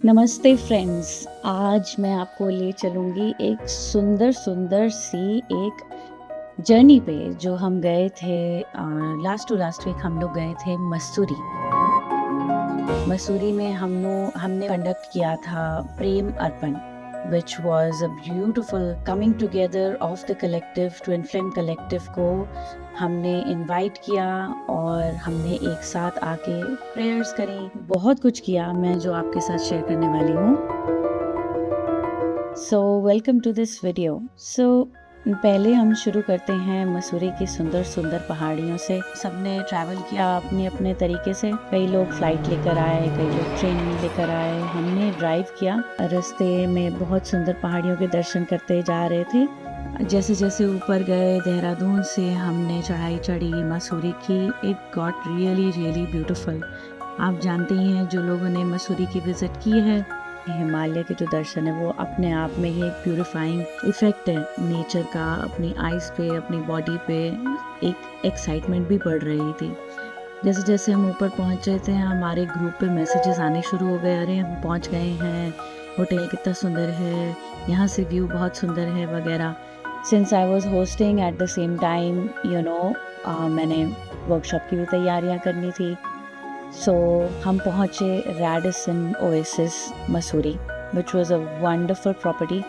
नमस्ते फ्रेंड्स। आज मैं आपको ले चलूँगी एक सुंदर सी एक जर्नी पे जो हम गए थे। लास्ट टू लास्ट वीक हम लोग गए थे मसूरी। मसूरी में हमने कंडक्ट किया था प्रेम अर्पण, which was a beautiful coming together of the collective, Twin Flame Collective को हमने इनवाइट किया और हमने एक साथ आके प्रेयर्स करी, बहुत कुछ किया मैं जो आपके साथ शेयर करने वाली हूँ। So welcome to this video. पहले हम शुरू करते हैं मसूरी की सुंदर पहाड़ियों से। सबने ट्रैवल किया अपने अपने तरीके से, कई लोग फ्लाइट लेकर आए, कई लोग ट्रेन लेकर आए, हमने ड्राइव किया। रास्ते में बहुत सुंदर पहाड़ियों के दर्शन करते जा रहे थे। जैसे जैसे ऊपर गए देहरादून से हमने चढ़ाई चढ़ी मसूरी की। It got really beautiful. आप जानते ही हैं जो लोगों ने मसूरी की विजिट की है, हिमालय के जो दर्शन है वो अपने आप में ही एक प्यूरिफाइंग इफेक्ट है नेचर का। अपनी आइज़ पे, अपनी बॉडी पे एक एक्साइटमेंट भी बढ़ रही थी। जैसे जैसे हम ऊपर पहुंच रहे थे हमारे ग्रुप पे मैसेजेस आने शुरू हो गए, अरे हम पहुंच गए हैं, होटल कितना सुंदर है, यहाँ से व्यू बहुत सुंदर है वगैरह। Since I was hosting at the same time मैंने वर्कशॉप की भी तैयारियाँ करनी थी। हम पहुँचे Radisson oasis Mussoorie, which was a wonderful property.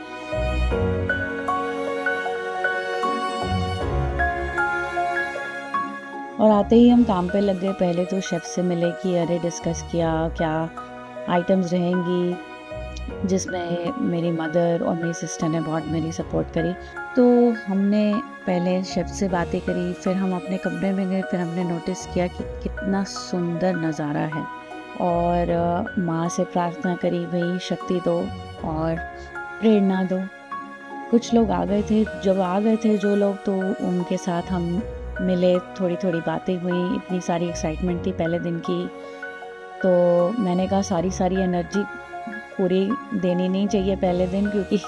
और आते ही हम काम पे लग गए। पहले तो शेफ से मिले कि अरे डिस्कस किया क्या आइटम्स रहेंगी, जिसमें मेरी मदर और मेरी सिस्टर ने बहुत मेरी सपोर्ट करी। तो हमने पहले शेफ से बातें करी, फिर हम अपने कमरे में गए, फिर हमने नोटिस किया कि कितना सुंदर नज़ारा है और माँ से प्रार्थना करी, भाई शक्ति दो और प्रेरणा दो। कुछ लोग आ गए थे, जब आ गए थे जो लोग तो उनके साथ हम मिले, थोड़ी बातें हुई। इतनी सारी एक्साइटमेंट थी पहले दिन की, तो मैंने कहा सारी एनर्जी पूरी देनी नहीं चाहिए पहले दिन, क्योंकि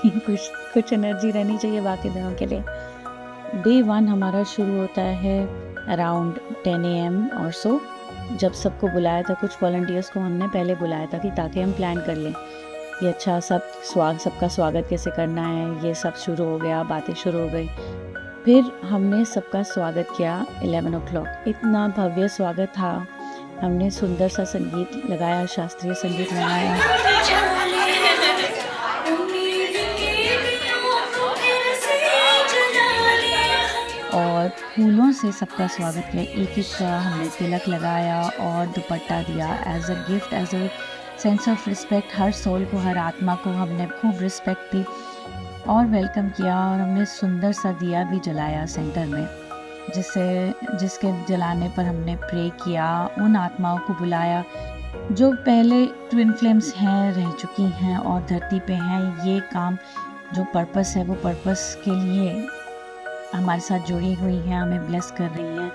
कुछ एनर्जी रहनी चाहिए बाकी दिनों के लिए। डे 1 हमारा शुरू होता है अराउंड 10 AM और सो। जब सबको बुलाया था, कुछ वॉलंटियर्स को हमने पहले बुलाया था कि ताकि हम प्लान कर लें कि अच्छा सबका स्वागत कैसे करना है। ये सब शुरू हो गया, बातें शुरू हो गई। फिर हमने सबका स्वागत किया 11 o'clock। इतना भव्य स्वागत था। हमने सुंदर सा संगीत लगाया, शास्त्रीय संगीत लगाया और फूलों से सबका स्वागत किया। एक का हमने तिलक लगाया और दुपट्टा दिया as a gift, as a sense of respect. हर सोल को, हर आत्मा को हमने खूब रिस्पेक्ट दी और वेलकम किया। और हमने सुंदर सा दिया भी जलाया सेंटर में, जिसके जलाने पर हमने प्रे किया। उन आत्माओं को बुलाया जो पहले ट्विन फ्लेम्स हैं, रह चुकी हैं और धरती पे हैं। ये काम जो पर्पस है वो पर्पस के लिए हमारे साथ जुड़ी हुई हैं, हमें ब्लेस कर रही हैं,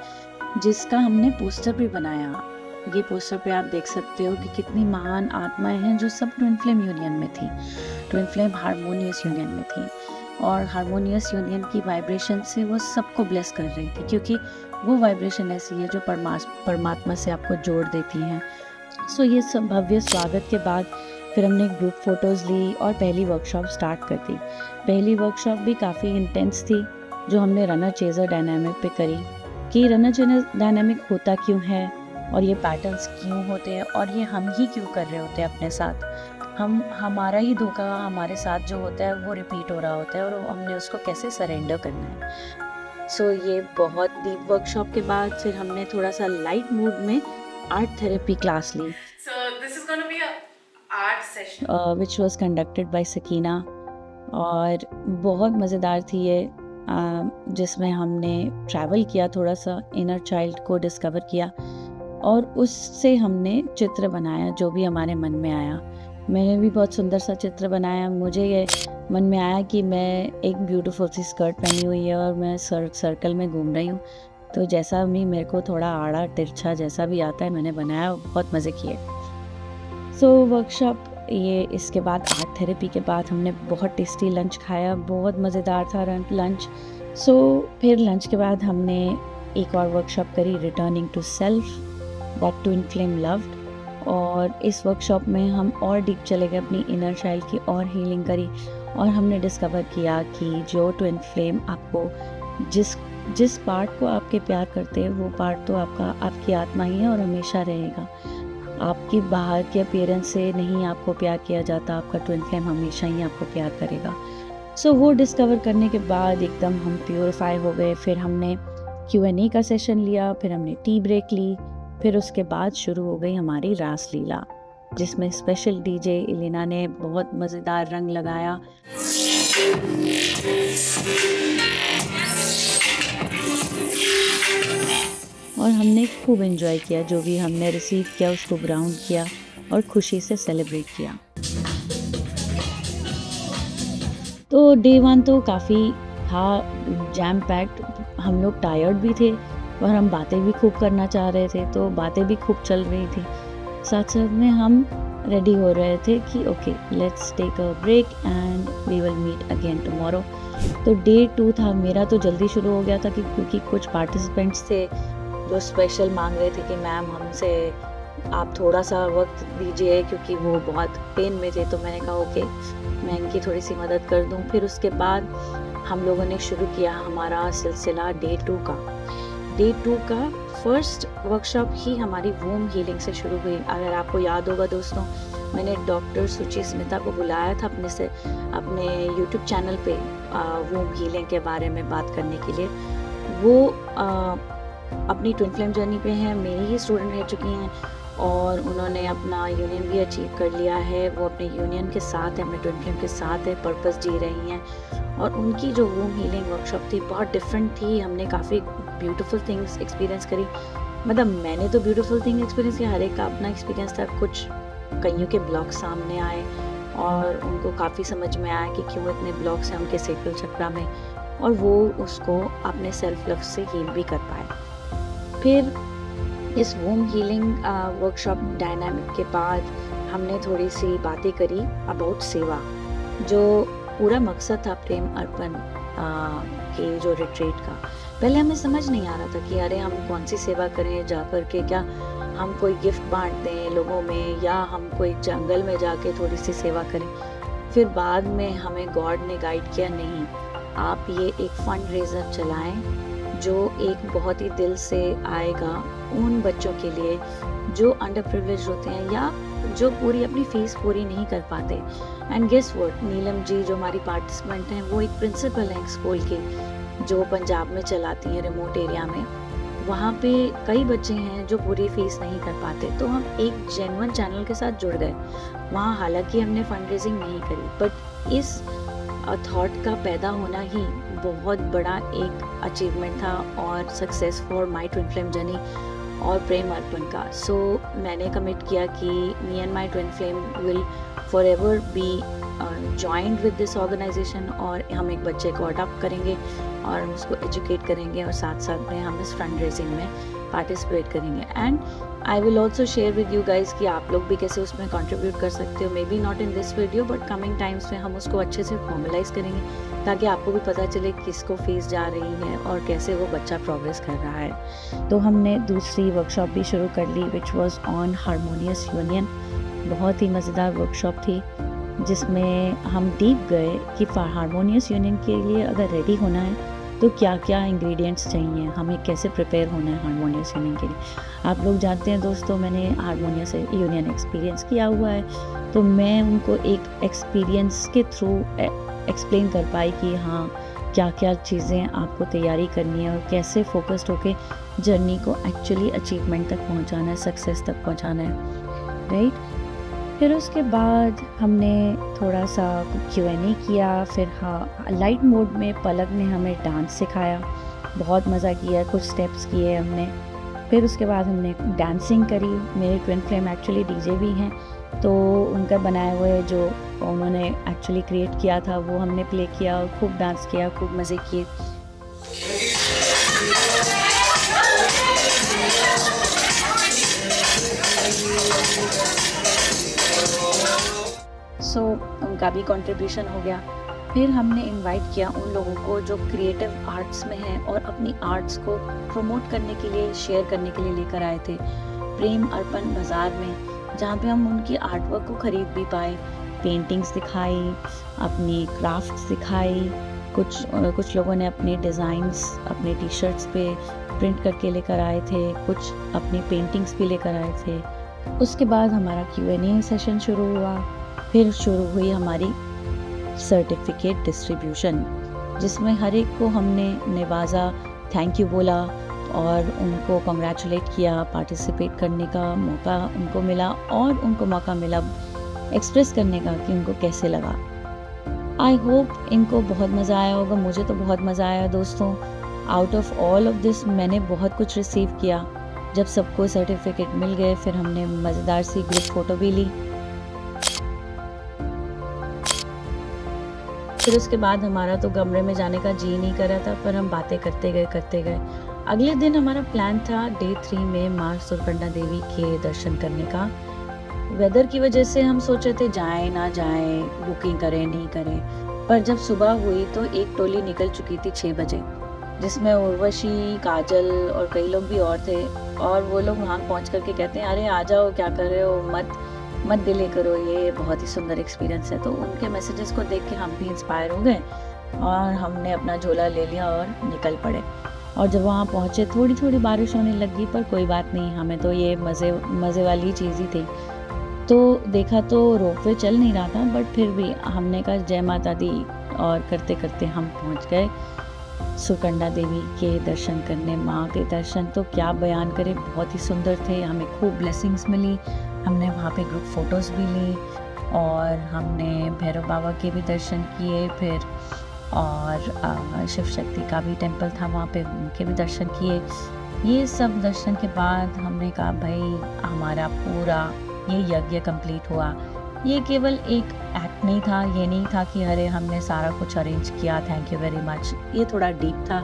जिसका हमने पोस्टर भी बनाया। ये पोस्टर पे आप देख सकते हो कि कितनी महान आत्माएं हैं जो सब ट्विन फ्लेम यूनियन में थी, ट्विन फ्लेम हारमोनियस यूनियन में थी। और हारमोनियस यूनियन की वाइब्रेशन से वो सबको ब्लेस कर रही थी, क्योंकि वो वाइब्रेशन ऐसी है जो परमात्मा से आपको जोड़ देती हैं। ये सब भव्य स्वागत के बाद फिर हमने ग्रुप फ़ोटोज़ ली और पहली वर्कशॉप स्टार्ट कर दी। पहली वर्कशॉप भी काफ़ी इंटेंस थी, जो हमने रनर चेज़र डायनामिक पे करी कि रनर चेज़र डायनामिक होता क्यों है और ये पैटर्न्स क्यों होते हैं और ये हम ही क्यों कर रहे होते हैं अपने साथ। हमारा ही धोखा हमारे साथ जो होता है वो रिपीट हो रहा होता है और हमने उसको कैसे सरेंडर करना है। ये बहुत डीप वर्कशॉप के बाद फिर हमने थोड़ा सा लाइट मूड में आर्ट थेरेपी क्लास ली। This is going to be a art session which was conducted by Sakina और बहुत मज़ेदार थी ये, जिसमें हमने ट्रैवल किया, थोड़ा सा इनर चाइल्ड को डिस्कवर किया और उससे हमने चित्र बनाया जो भी हमारे मन में आया। मैंने भी बहुत सुंदर सा चित्र बनाया। मुझे ये मन में आया कि मैं एक ब्यूटीफुल सी स्कर्ट पहनी हुई है और मैं सर्कल में घूम रही हूँ, तो जैसा भी मेरे को थोड़ा आड़ा तिरछा जैसा भी आता है मैंने बनाया, बहुत मज़े किए। वर्कशॉप ये, इसके बाद आर्ट थेरेपी के बाद हमने बहुत टेस्टी लंच खाया, बहुत मज़ेदार था लंच। फिर लंच के बाद हमने एक और वर्कशॉप करी, returning to self, that twin flame loved. और इस वर्कशॉप में हम और डीप चले गए, अपनी इनर चाइल्ड की और हीलिंग करी और हमने डिस्कवर किया कि जो ट्विन फ्लेम आपको जिस जिस पार्ट को आपके प्यार करते हैं वो पार्ट तो आपकी आत्मा ही है और हमेशा रहेगा। आपकी बाहर के अपीयरेंस से नहीं आपको प्यार किया जाता, आपका ट्विन फ्लेम हमेशा ही आपको प्यार करेगा। सो वो डिस्कवर करने के बाद एकदम हम प्योरीफाई हो गए। फिर हमने Q&A का सेशन लिया, फिर हमने टी ब्रेक ली, फिर उसके बाद शुरू हो गई हमारी रास लीला, जिसमें स्पेशल डीजे इलिना ने बहुत मज़ेदार रंग लगाया। और हमने खूब एंजॉय किया, जो भी हमने रिसीव किया उसको ग्राउंड किया और खुशी से सेलिब्रेट किया। तो डे 1 तो काफ़ी था जैम पैक्ड, हम लोग टायर्ड भी थे और हम बातें भी खूब करना चाह रहे थे, तो बातें भी खूब चल रही थी। साथ साथ में हम रेडी हो रहे थे कि okay let's take a break and we will meet again tomorrow. तो डे 2 था, मेरा तो जल्दी शुरू हो गया था क्योंकि कुछ पार्टिसिपेंट्स थे जो स्पेशल मांग रहे थे कि मैम हमसे आप थोड़ा सा वक्त दीजिए, क्योंकि वो बहुत पेन में थे। तो मैंने कहा ओके मैं इनकी थोड़ी सी मदद कर दूं। फिर उसके बाद हम लोगों ने शुरू किया हमारा सिलसिला डे 2 का। डे 2 का फर्स्ट वर्कशॉप ही हमारी वूम हीलिंग से शुरू हुई। अगर आपको याद होगा दोस्तों, मैंने डॉक्टर सुचि स्मिता को बुलाया था अपने यूट्यूब चैनल पे वूम हीलिंग के बारे में बात करने के लिए। वो अपनी ट्विन फ्लेम जर्नी पे हैं, मेरी ही स्टूडेंट रह चुकी हैं और उन्होंने अपना यूनियन भी अचीव कर लिया है। वो अपने यूनियन के साथ है, अपने ट्विन फ्लेम के साथ है, पर्पस जी रही हैं। और उनकी जो वूम हीलिंग वर्कशॉप थी बहुत डिफरेंट थी। हमने काफ़ी ब्यूटीफुल थिंग्स एक्सपीरियंस करी। मतलब मैंने तो ब्यूटीफुल थिंग एक्सपीरियंस किया, हर एक का अपना एक्सपीरियंस था। कुछ कईयों के ब्लॉक सामने आए और उनको काफ़ी समझ में आया कि क्यों इतने ब्लॉक्स हैं उनके सेक्रल चक्रा में, और वो उसको अपने सेल्फ लव से हील भी कर पाए। फिर इस वूम हीलिंग वर्कशॉप डायनामिक के बाद हमने थोड़ी सी बातें करी अबाउट सेवा, जो पूरा मकसद था प्रेम अर्पण के जो रिट्रीट का। पहले हमें समझ नहीं आ रहा था कि अरे हम कौन सी सेवा करें, जा कर के क्या हम कोई गिफ्ट बांट दें लोगों में, या हम कोई जंगल में जाके थोड़ी सी सेवा करें। फिर बाद में हमें गॉड ने गाइड किया, नहीं आप ये एक फंड रेजर चलाएं जो एक बहुत ही दिल से आएगा उन बच्चों के लिए जो अंडर प्रिविलेज होते हैं या जो पूरी अपनी फीस पूरी नहीं कर पाते। And guess what, Neelam ji जो हमारी पार्टिसिपेंट हैं वो एक प्रिंसिपल हैं स्कूल की जो पंजाब में चलाती हैं रिमोट एरिया में। वहाँ पे कई बच्चे हैं जो पूरी फीस नहीं कर पाते, तो हम एक जेन्युइन चैनल के साथ जुड़ गए वहाँ। हालांकि हमने फंड रेजिंग नहीं करी, बट इस थॉट का पैदा होना ही बहुत बड़ा एक अचीवमेंट था और success for my twin flame journey और प्रेम अर्पण का। सो मैंने कमिट किया कि me and my twin flame will forever be joined with this organisation, और हम एक बच्चे को अडॉप्ट करेंगे और उसको एजुकेट करेंगे और साथ साथ में हम इस फंड रेजिंग में पार्टिसिपेट करेंगे। And I will also share with you guys कि आप लोग भी कैसे उसमें कंट्रीब्यूट कर सकते हो। May be not in this video but coming times में हम उसको अच्छे से फॉर्मलाइज करेंगे ताकि आपको भी पता चले किसको फीस जा रही है और कैसे वो बच्चा प्रोग्रेस कर रहा है। तो हमने दूसरी वर्कशॉप भी शुरू कर ली which was on harmonious union. बहुत ही मज़ेदार वर्कशॉप थी जिसमें हम डीप गए कि हारमोनियस यूनियन के लिए अगर रेडी होना है तो क्या क्या इंग्रेडिएंट्स चाहिए, हमें कैसे प्रिपेयर होना है हारमोनियस यूनियन के लिए। आप लोग जानते हैं दोस्तों, मैंने हारमोनियस यूनियन एक्सपीरियंस किया हुआ है, तो मैं उनको एक एक्सपीरियंस के थ्रू एक्सप्लेन कर पाई कि हाँ क्या क्या चीज़ें आपको तैयारी करनी है और कैसे फोकस्ड होके जर्नी को एक्चुअली अचीवमेंट तक पहुंचाना है, सक्सेस तक पहुंचाना है, राइट। फिर उसके बाद हमने थोड़ा सा Q&A किया। फिर हाँ लाइट मोड में पलक ने हमें डांस सिखाया, बहुत मज़ा किया, कुछ स्टेप्स किए हमने। फिर उसके बाद हमने डांसिंग करी। मेरे ट्विन फ्लेम एक्चुअली डीजे भी हैं, तो उनका बनाए हुए जो उन्होंने एक्चुअली क्रिएट किया था वो हमने प्ले किया और खूब डांस किया, खूब मज़े किए। सो उनका भी कंट्रीब्यूशन हो गया। फिर हमने इनवाइट किया उन लोगों को जो क्रिएटिव आर्ट्स में हैं और अपनी आर्ट्स को प्रमोट करने के लिए, शेयर करने के लिए लेकर आए थे प्रेम अर्पण बाज़ार में। जहाँ पे हम उनकी आर्ट वर्क को ख़रीद भी पाए। पेंटिंग्स दिखाई, अपनी क्राफ्ट्स दिखाई, कुछ लोगों ने अपने डिज़ाइंस अपने टी शर्ट्स पे प्रिंट करके लेकर आए थे, कुछ अपनी पेंटिंग्स भी लेकर आए थे। उसके बाद हमारा Q&A सेशन शुरू हुआ। फिर शुरू हुई हमारी सर्टिफिकेट डिस्ट्रीब्यूशन, जिसमें हर एक को हमने नवाजा, थैंक यू बोला और उनको कॉन्ग्रेचुलेट किया। पार्टिसिपेट करने का मौका उनको मिला और उनको मौका मिला एक्सप्रेस करने का कि उनको कैसे लगा। आई होप इनको बहुत मज़ा आया होगा। मुझे तो बहुत मज़ा आया दोस्तों। Out of all of this मैंने बहुत कुछ रिसीव किया। जब सबको सर्टिफिकेट मिल गए फिर हमने मज़ेदार सी ग्रुप फ़ोटो भी ली। फिर उसके बाद हमारा तो कमरे में जाने का जी नहीं कर रहा था, पर हम बातें करते गए। अगले दिन हमारा प्लान था डे 3 में माँ सुरकंडा देवी के दर्शन करने का। वेदर की वजह से हम सोचे थे जाएं ना जाएं, बुकिंग करें नहीं करें, पर जब सुबह हुई तो एक टोली निकल चुकी थी 6 बजे, जिसमें उर्वशी, काजल और कई लोग भी और थे। और वो लोग वहाँ पहुँच करके कहते हैं अरे आ जाओ, क्या कर रहे हो, मत डिले करो, ये बहुत ही सुंदर एक्सपीरियंस है। तो उनके मैसेजेस को देख के हम भी इंस्पायर हो गए और हमने अपना झोला ले लिया और निकल पड़े। और जब वहाँ पहुँचे थोड़ी बारिश होने लगी, पर कोई बात नहीं, हमें तो ये मज़े वाली चीज़ ही थी। तो देखा तो रोपवे चल नहीं रहा था, बट फिर भी हमने कहा जय माता दी और करते करते हम पहुँच गए सुरकंडा देवी के दर्शन करने। माँ के दर्शन तो क्या बयान करें, बहुत ही सुंदर थे। हमें खूब ब्लेसिंग्स मिली। हमने वहाँ पे ग्रुप फ़ोटोज़ भी ली और हमने भैरव बाबा के भी दर्शन किए। फिर और शिव शक्ति का भी टेम्पल था वहाँ पे, उनके भी दर्शन किए। ये सब दर्शन के बाद हमने कहा भाई हमारा पूरा ये यज्ञ कंप्लीट हुआ। ये केवल एक एक्ट नहीं था, ये नहीं था कि अरे हमने सारा कुछ अरेंज किया, थैंक यू वेरी मच। ये थोड़ा डीप था,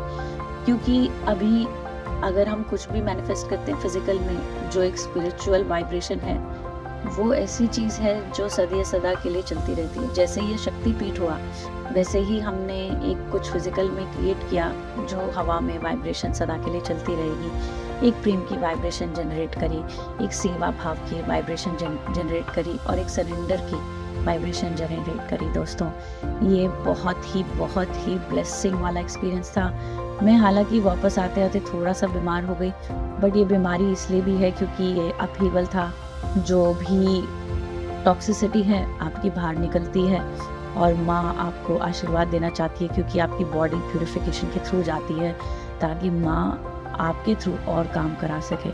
क्योंकि अभी अगर हम कुछ भी मैनिफेस्ट करते हैं फिज़िकल में, जो एक स्पिरिचुअल वाइब्रेशन है, वो ऐसी चीज़ है जो सदी सदा के लिए चलती रहती है। जैसे ये शक्तिपीठ हुआ, वैसे ही हमने एक कुछ फिज़िकल में क्रिएट किया जो हवा में वाइब्रेशन सदा के लिए चलती रहेगी। एक प्रेम की वाइब्रेशन जनरेट करी, एक सेवा भाव की वाइब्रेशन जनरेट करी और एक सरेंडर की वाइब्रेशन जनरेट करी। दोस्तों ये बहुत ही ब्लेसिंग वाला एक्सपीरियंस था। मैं हालांकि वापस आते आते थोड़ा सा बीमार हो गई, बट ये बीमारी इसलिए भी है क्योंकि ये अपहीवल था। जो भी टॉक्सिसिटी है आपकी बाहर निकलती है और माँ आपको आशीर्वाद देना चाहती है, क्योंकि आपकी बॉडी प्यूरिफिकेशन के थ्रू जाती है ताकि माँ आपके थ्रू और काम करा सके।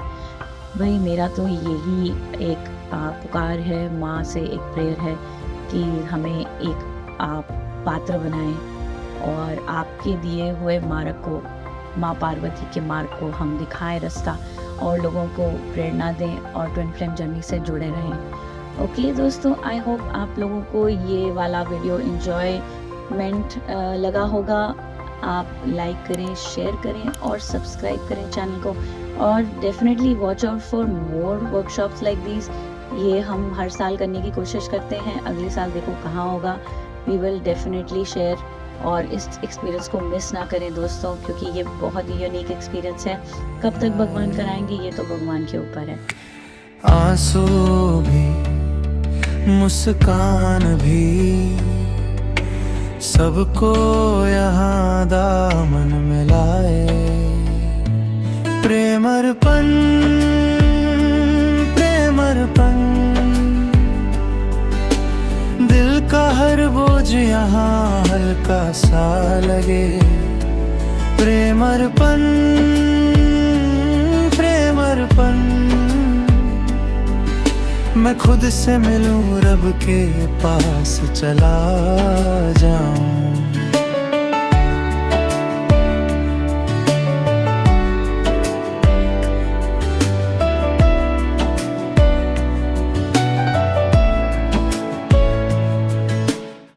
भाई मेरा तो यही एक पुकार है, माँ से एक प्रेयर है कि हमें एक आप पात्र बनाएं और आपके दिए हुए मार्ग को, माँ पार्वती के मार्ग को हम दिखाएं रास्ता और लोगों को प्रेरणा दें और ट्विन फ्लेम जर्नी से जुड़े रहें। ओके दोस्तों, आई होप आप लोगों को ये वाला वीडियो एंजॉयमेंट लगा होगा। आप लाइक करें, शेयर करें और सब्सक्राइब करें चैनल को, और definitely watch out for more workshops like this. ये हम हर साल करने की कोशिश करते हैं। अगले साल देखो कहाँ होगा, वी विल डेफिनेटली शेयर। और इस एक्सपीरियंस को मिस ना करें दोस्तों, क्योंकि ये बहुत ही यूनिक एक्सपीरियंस है। कब तक भगवान कराएंगे ये तो भगवान के ऊपर है। आंसू भी, मुस्कान भी, सबको यहाँ दामन मिलाए। प्रेमर्पण, दिल का हर बोझ यहाँ हल्का सा लगे। प्रेमर्पण, मैं खुद से मिलूं, रब के पास चला जाऊं।